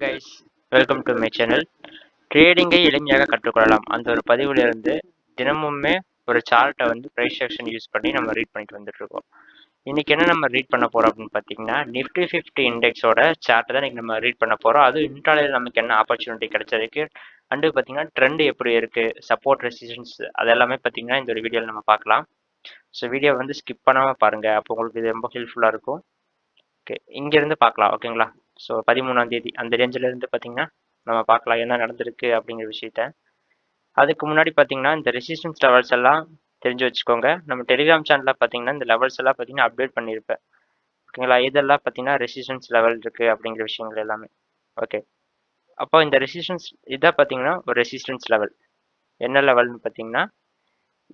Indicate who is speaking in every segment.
Speaker 1: Guys, welcome to my channel. ட்ரேடிங்கை எளிமையாக கற்றுக்கொள்ளலாம் அந்த ஒரு பதிவிலிருந்து தினமுமே ஒரு சார்ட்டை வந்து ப்ரைஸ் ஆக்ஷன் யூஸ் பண்ணி நம்ம ரீட் பண்ணிட்டு வந்துட்டு இருக்கோம். இன்னைக்கு என்ன நம்ம ரீட் பண்ண போறோம் அப்படின்னு பார்த்தீங்கன்னா, நிஃப்டி 50 இண்டெக்ஸோட சார்ட் தான் இன்னைக்கு நம்ம ரீட் பண்ண போறோம். அது இன்ட்ராடேல நமக்கு என்ன ஆப்பர்ச்சுனிட்டி கிடைச்சதுக்கு அண்டு பார்த்தீங்கன்னா ட்ரெண்ட் எப்படி இருக்கு, சப்போர்ட் ரெசிஸ்டன்ஸ் அதெல்லாமே பார்த்தீங்கன்னா இந்த ஒரு வீடியோவில் நம்ம பார்க்கலாம். ஸோ வீடியோ வந்து ஸ்கிப் பண்ணாமல் பாருங்க, அப்போ உங்களுக்கு இது ரொம்ப ஹெல்ப்ஃபுல்லாக இருக்கும். ஓகே, இங்கேருந்து பார்க்கலாம். ஓகேங்களா? ஸோ 13ஆம் தேதி அந்த ரேஞ்சில் இருந்து பார்த்தீங்கன்னா நம்ம பார்க்கலாம் என்ன நடந்திருக்கு அப்படிங்கிற விஷயத்த. அதுக்கு முன்னாடி பார்த்தீங்கன்னா இந்த ரெசிஸ்டன்ஸ் லெவல்ஸ் எல்லாம் தெரிஞ்சு வச்சுக்கோங்க. நம்ம டெலிகிராம் சேனலில் பார்த்தீங்கன்னா இந்த லெவல்ஸ் எல்லாம் பார்த்தீங்கன்னா அப்டேட் பண்ணியிருப்பேன். ஓகேங்களா? இதெல்லாம் பார்த்தீங்கன்னா ரெசிஸ்டன்ஸ் லெவல் இருக்குது அப்படிங்கிற விஷயங்கள் எல்லாமே. ஓகே, அப்போ இந்த ரெசிஸ்டன்ஸ் இதான் பார்த்தீங்கன்னா ஒரு ரெசிஸ்டன்ஸ் லெவல். என்ன லெவல்னு பார்த்தீங்கன்னா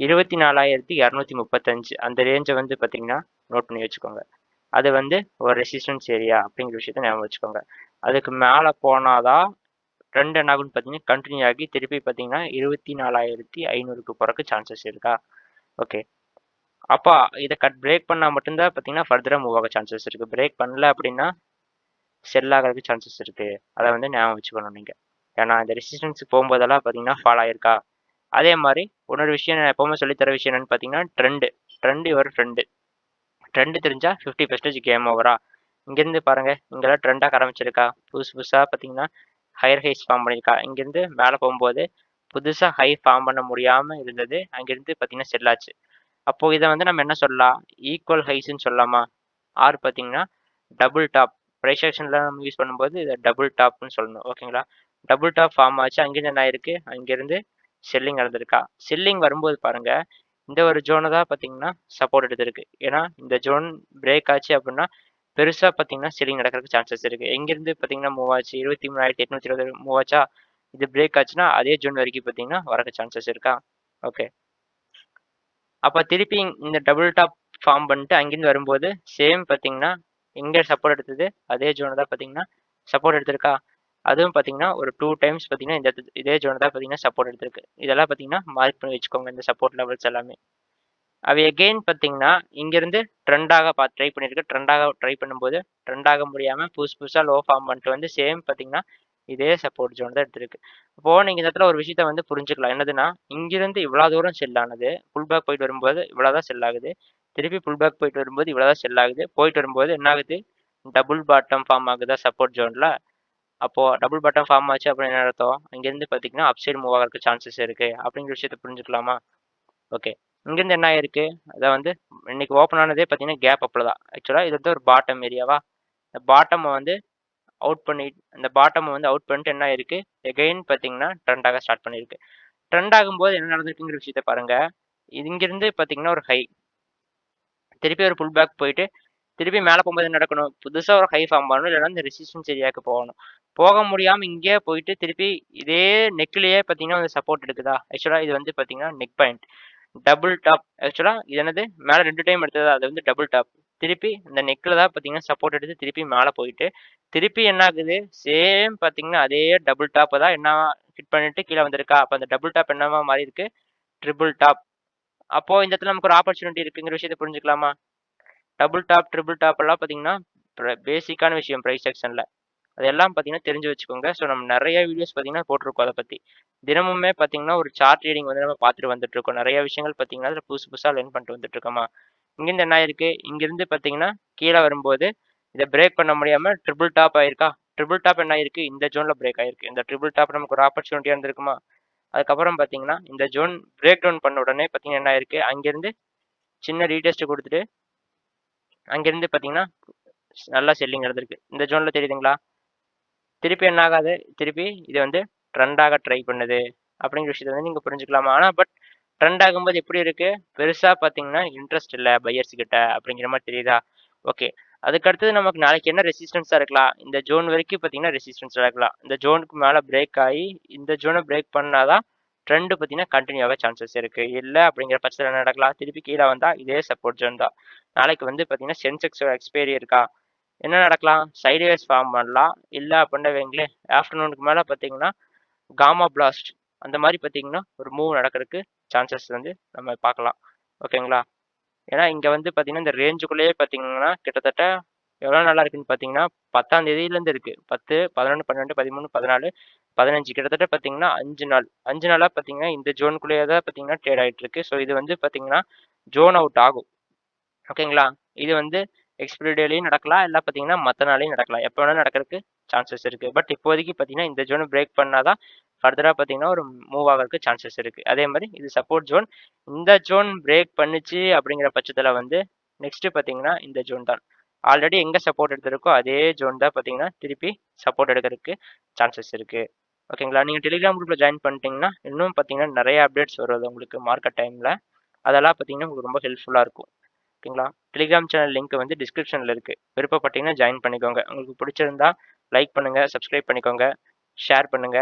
Speaker 1: 24,235 அந்த ரேஞ்சை வந்து பார்த்தீங்கன்னா நோட் பண்ணி வச்சுக்கோங்க. அது வந்து ஒரு ரெசிஸ்டன்ஸ் ஏரியா அப்படிங்கிற விஷயத்த ஞாபகம் வச்சுக்கோங்க. அதுக்கு மேலே போனாதான் ட்ரெண்ட் என்ன ஆகுன்னு பார்த்தீங்கன்னா கண்டினியூ ஆகி திருப்பி பார்த்தீங்கன்னா 24,500க்கு போகிறக்கு சான்சஸ் இருக்கா. ஓகே, அப்போ இதை பிரேக் பண்ணால் மட்டும்தான் பார்த்தீங்கன்னா ஃபர்தராக மூவ் ஆக சான்சஸ் இருக்குது. பிரேக் பண்ணல அப்படின்னா செல் ஆகிறதுக்கு சான்சஸ் இருக்குது. அதை வந்து ஞாபகம் வச்சுக்கணும் நீங்கள். ஏன்னா இந்த ரெசிஸ்டன்ஸுக்கு போகும்போதெல்லாம் பார்த்தீங்கன்னா ஃபால் ஆயிருக்கா. அதே மாதிரி இன்னொரு விஷயம் நான் எப்போவுமே சொல்லித்தர விஷயம் என்னன்னு பார்த்தீங்கன்னா ட்ரெண்ட் ஒரு ட்ரெண்ட் தெரிஞ்சா 50% கேம் ஓவரா. இங்கேருந்து பாருங்க, இங்கெல்லாம் ட்ரெண்டாக ஆரம்பிச்சிருக்கா. புதுசாக பார்த்தீங்கன்னா ஹையர் ஹைஸ் ஃபார்ம் பண்ணியிருக்கா. இங்கேருந்து மேலே போகும்போது புதுசாக ஹை ஃபார்ம் பண்ண முடியாமல் இருந்தது. அங்கேருந்து பார்த்தீங்கன்னா செல்லாச்சு. அப்போது இதை வந்து நம்ம என்ன சொல்லலாம், ஈக்குவல் ஹைஸ்ன்னு சொல்லலாமா. ஆர் பார்த்தீங்கன்னா டபுள் டாப். ப்ரைஸ் ஆக்ஷனில் நம்ம யூஸ் பண்ணும்போது இதை டபுள் டாப்னு சொல்லணும். ஓகேங்களா? டபுள் டாப் ஃபார்ம் ஆச்சு. அங்கேருந்து என்ன ஆயிருக்கு, அங்கேருந்து செல்லிங் நடந்திருக்கா. செல்லிங் வரும்போது பாருங்க, இந்த ஒரு ஜோனை தான் பார்த்தீங்கன்னா சப்போர்ட் எடுத்திருக்கு. ஏன்னா இந்த ஜோன் பிரேக் ஆச்சு அப்படின்னா பெருசாக பார்த்தீங்கன்னா செல்லிங் நடக்கிறதுக்கு சான்சஸ் இருக்குது. எங்கேருந்து பார்த்தீங்கன்னா மூவ் ஆச்சு 23,820 மூவ் ஆச்சா. இது பிரேக் ஆச்சுன்னா அதே ஜோன் வரைக்கும் பார்த்தீங்கன்னா வரக்கு சான்சஸ் இருக்கா. ஓகே, அப்போ திருப்பி இந்த டபுள் டாப் ஃபார்ம் பண்ணிட்டு அங்கேருந்து வரும்போது சேம் பார்த்தீங்கன்னா எங்கே சப்போர்ட் எடுத்தது அதே ஜோனை தான் பார்த்தீங்கன்னா சப்போர்ட் எடுத்திருக்கா. அதுவும் பார்த்தீங்கன்னா ஒரு 2 டைம்ஸ் பார்த்தீங்கன்னா இதே ஜோனை தான் பார்த்தீங்கன்னா சப்போர்ட் எடுத்திருக்கு. இதெல்லாம் பார்த்தீங்கன்னா மார்க் பண்ணி வச்சுக்கோங்க இந்த சப்போர்ட் லெவல்ஸ் எல்லாமே. அவை எகெயின் பார்த்தீங்கன்னா இங்கேருந்து ட்ரெண்டாக ட்ரை பண்ணியிருக்கு. ட்ரெண்டாக ட்ரை பண்ணும்போது ட்ரெண்டாக முடியாமல் புதுசாக லோ ஃபார்ம் பண்ணிட்டு வந்து சேம் பார்த்தீங்கன்னா இதே சப்போர்ட் ஜோன் தான் எடுத்திருக்கு. அப்போது நீங்கள் இந்த இடத்துல ஒரு விஷயத்த வந்து புரிஞ்சுக்கலாம். என்னதுன்னா, இங்கிருந்து இவ்வளோ தூரம் செல் ஆனது, புல் பேக் போயிட்டு வரும்போது இவ்வளோ தான் செல் ஆகுது. திருப்பி புல் பேக் போயிட்டு வரும்போது இவ்வளோ தான் செல் ஆகுது. போயிட்டு வரும்போது என்ன ஆகுது, டபுள் பாட்டம் ஃபார்ம் ஆகுதா சப்போர்ட் ஜோனில். அப்போது டபுள் பாட்டம் ஃபார்ம் ஆச்சு அப்படின்னு என்ன அர்த்தம், இங்கேருந்து பார்த்தீங்கன்னா அப்சைட் மூவ் ஆகிறதுக்கு சான்சஸ் இருக்குது அப்படிங்கிற விஷயத்த புரிஞ்சுக்கலாமா. ஓகே, இங்கேருந்து என்ன ஆயிருக்கு, அதை வந்து இன்னைக்கு ஓப்பன் ஆனதே பார்த்தீங்கன்னா கேப் அப்பில் தான். ஆக்சுவலாக இது வந்து ஒரு பாட்டம் ஏரியாவா. இந்த பாட்டமை வந்து அவுட் பண்ணிட்டு என்ன ஆயிருக்கு, எகைன் பார்த்தீங்கன்னா ட்ரெண்டாக ஸ்டார்ட் பண்ணியிருக்கு. ட்ரெண்ட் ஆகும்போது என்ன நடந்திருக்குங்கிற விஷயத்த பாருங்க. இங்கிருந்து பார்த்தீங்கன்னா ஒரு ஹை, திருப்பி ஒரு புல் பேக் போயிட்டு திருப்பி மேலே போகும்போது என்ன நடக்கணும், புதுசாக ஒரு ஹை ஃபார்ம் பண்ணணும். இல்லைன்னா இந்த ரெசிஸ்டன்ஸ் ஏரியாவுக்கு போகணும். போக முடியாமல் இங்கேயே போயிட்டு திருப்பி இதே நெக்லேயே பார்த்தீங்கன்னா வந்து சப்போர்ட் எடுக்குதா. ஆக்சுவலாக இது வந்து பார்த்தீங்கன்னா நெக் பாயிண்ட் டபுள் டாப். ஆக்சுவலாக இது என்னது, மேலே 2 டைம் எடுத்தது, அது வந்து டபுள் டாப். திருப்பி இந்த நெக்கில் தான் பார்த்தீங்கன்னா சப்போர்ட் எடுத்து திருப்பி மேலே போயிட்டு திருப்பி என்ன ஆகுது, சேம் பார்த்தீங்கன்னா அதே டபுள் டாப்பை தான் என்ன ஹிட் பண்ணிட்டு கீழே வந்திருக்கா. அப்போ அந்த டபுள் டாப் என்னவா மாறி இருக்கு, ட்ரிபிள் டாப். அப்போ இந்த இடத்துல நமக்கு ஒரு ஆப்பர்ச்சுனிட்டி இருக்குங்கிற விஷயத்தை புரிஞ்சுக்கலாமா. டபுள் டாப் ட்ரிபிள் டாப் எல்லாம் பார்த்தீங்கன்னா பேசிக்கான விஷயம் ப்ரைஸ் செக்ஷனில். அதெல்லாம் பார்த்தீங்கன்னா தெரிஞ்சு வச்சுக்கோங்க. ஸோ நம்ம நிறைய வீடியோஸ் பார்த்தீங்கன்னா போட்டிருக்கோம் அதை பற்றி. தினமுமே பார்த்தீங்கன்னா ஒரு சார்ட் ரீடிங் வந்து நம்ம பார்த்துட்டு வந்துட்டு இருக்கோம். நிறைய விஷயங்கள் பார்த்தீங்கன்னா அதில் புதுசாக லேர்ன் பண்ணிட்டு வந்துட்டு இருக்கோமா. இங்கேருந்து என்ன ஆயிருக்கு, இங்கேருந்து பார்த்தீங்கன்னா கீழே வரும்போது இதை பிரேக் பண்ண முடியாமல் ட்ரிபிள் டாப் ஆயிருக்கா. ட்ரிபிள் டாப் என்ன ஆயிருக்கு, இந்த ஜோனில் பிரேக் ஆயிருக்கு. இந்த ட்ரிபிள் டாப் நமக்கு ஒரு ஆப்பர்ச்சுனிட்டியாக இருந்திருக்குமா. அதுக்கப்புறம் பார்த்தீங்கன்னா இந்த ஜோன் பிரேக் டவுன் பண்ண உடனே பார்த்தீங்கன்னா என்ன ஆயிருக்கு, அங்கேருந்து சின்ன ரீடெஸ்ட் கொடுத்துட்டு அங்கேருந்து பார்த்தீங்கன்னா நல்லா செல்லிங் நடந்திருக்கு. இந்த ஜோனில் தெரியுதுங்களா. திருப்பி என்ன ஆகாது, திருப்பி இது வந்து ட்ரெண்டாக ட்ரை பண்ணுது அப்படிங்கிற விஷயத்தை வந்து நீங்கள் புரிஞ்சுக்கலாமா. ஆனால் பட் ட்ரெண்ட் ஆகும்போது எப்படி இருக்கு, பெருசாக பார்த்தீங்கன்னா இன்ட்ரெஸ்ட் இல்லை பையர்ஸ் கிட்ட அப்படிங்கிற மாதிரி தெரியுதா. ஓகே, அதுக்கு அடுத்தது நமக்கு நாளைக்கு என்ன ரெசிஸ்டன்ஸாக இருக்கலாம், இந்த ஜோன் வரைக்கும் பார்த்தீங்கன்னா ரெசிஸ்டன்ஸாக இருக்கலாம். இந்த ஜோனுக்கு மேலே பிரேக் ஆகி இந்த ஜோனை பிரேக் பண்ணாதான் ட்ரெண்டு பார்த்தீங்கன்னா கண்டினியூ ஆக சான்சஸ் இருக்குது. இல்லை அப்படிங்கிற பட்சத்தில் என்ன நடக்கலாம், திருப்பி கீழே வந்தால் இதே சப்போர்ட் ஜோன் தான். நாளைக்கு வந்து பார்த்தீங்கன்னா சென்செக்ஸோட எக்ஸ்பைரி இருக்கா, என்ன நடக்கலாம், சைட்வேஸ் ஃபார்ம் பண்ணலாம். இல்லை அப்படின்னா வைங்களேன் ஆஃப்டர்நூனுக்கு மேலே பார்த்தீங்கன்னா காமா பிளாஸ்ட் அந்த மாதிரி பார்த்தீங்கன்னா ஒரு மூவ் நடக்கிறதுக்கு சான்சஸ் வந்து நம்ம பார்க்கலாம். ஓகேங்களா. ஏன்னா இங்கே வந்து பார்த்தீங்கன்னா இந்த ரேஞ்சுக்குள்ளேயே பார்த்தீங்கன்னா கிட்டத்தட்ட எவ்வளோ நாளா இருக்குன்னு பார்த்தீங்கன்னா 10ஆம் தேதியிலேருந்து இருக்கு. 10, 11, 12, 13, 14, 15 கிட்டத்தட்ட பார்த்தீங்கன்னா 5 நாள். 5 நாளா பார்த்தீங்கன்னா இந்த ஜோனுக்குள்ளேயே தான் பார்த்தீங்கன்னா ட்ரேட் ஆயிட்டு இருக்கு. ஸோ இது வந்து பார்த்தீங்கன்னா ஜோன் அவுட் ஆகும். ஓகேங்களா? இது வந்து எக்ஸ்பைரி டேலயும் நடக்கலாம். இல்ல பார்த்தீங்கன்னா மத்த நாள்லயும் நடக்கலாம். எப்ப வேணாலும் நடக்கறதுக்கு சான்சஸ் இருக்கு. பட் இப்போதைக்கு பார்த்தீங்கன்னா இந்த ஜோன பிரேக் பண்ணா தான் ஃபர்தரா பார்த்தீங்கன்னா ஒரு மூவ் ஆகறதுக்கு சான்சஸ் இருக்கு. அதே மாரி இது சப்போர்ட் ஜோன். இந்த ஜோன் பிரேக் பண்ணுச்சு அப்படிங்கிற பட்சத்துல வந்து நெக்ஸ்ட் பார்த்தீங்கன்னா இந்த ஜோன் தான். ஆல்ரெடி எங்க சப்போர்ட் எடுத்திருக்கோ அதே ஜோன் தான் பார்த்தீங்கன்னா திருப்பி சப்போர்ட் எடுக்கறதுக்கு சான்சஸ் இருக்கு. ஓகேங்களா? நீங்க டெலிகிராம் குரூப்ல ஜாயின் பண்ணிட்டீங்கன்னா, இன்னும் பார்த்தீங்கன்னா நெறைய அப்டேட்ஸ் வரும் அது உங்களுக்கு மார்க்கெட் டைம்ல. அதெல்லாம் பார்த்தீங்கன்னா உங்களுக்கு ரொம்ப ஹெல்ப்ஃபுல்லா இருக்கும். ஓகேங்களா? டெலிகிராம் சேனல் லிங்க் வந்து டிஸ்கிரிப்ஷன்ல இருக்கு. விருப்பப்பட்டீங்கன்னா ஜாயின் பண்ணிக்கோங்க. உங்களுக்கு பிடிச்சிருந்தா லைக் பண்ணுங்க, சப்ஸ்கிரைப் பண்ணிக்கோங்க, ஷேர் பண்ணுங்க.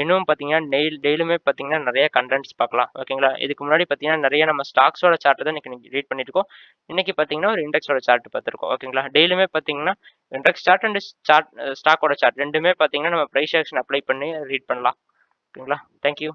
Speaker 1: இன்னும் பார்த்தீங்கன்னா டெய்லியுமே பார்த்தீங்கன்னா நெறைய கன்டென்ட்ஸ் பார்க்கலாம். ஓகேங்களா? இதுக்கு முன்னாடி பார்த்தீங்கன்னா நெறைய நம்ம ஸ்டாக்ஸோட சார்ட் தான் இன்னைக்கு ரீட் பண்ணிட்டு இருக்கோம். இன்னைக்கு பார்த்தீங்கன்னா ஒரு இண்டெக்ஸோட சார்ட் பார்த்துருக்கோம். ஓகேங்களா? டெய்லியுமே பார்த்தீங்கன்னா இண்டெக்ஸ் சார்ட் அண்ட் ஸ்டாக்கோட சார்ட் 2மே பார்த்தீங்கன்னா நம்ம பிரைஸ் ஆக்ஷன் அப்ளை பண்ணி ரீட் பண்ணலாம். ஓகேங்களா? Thank you.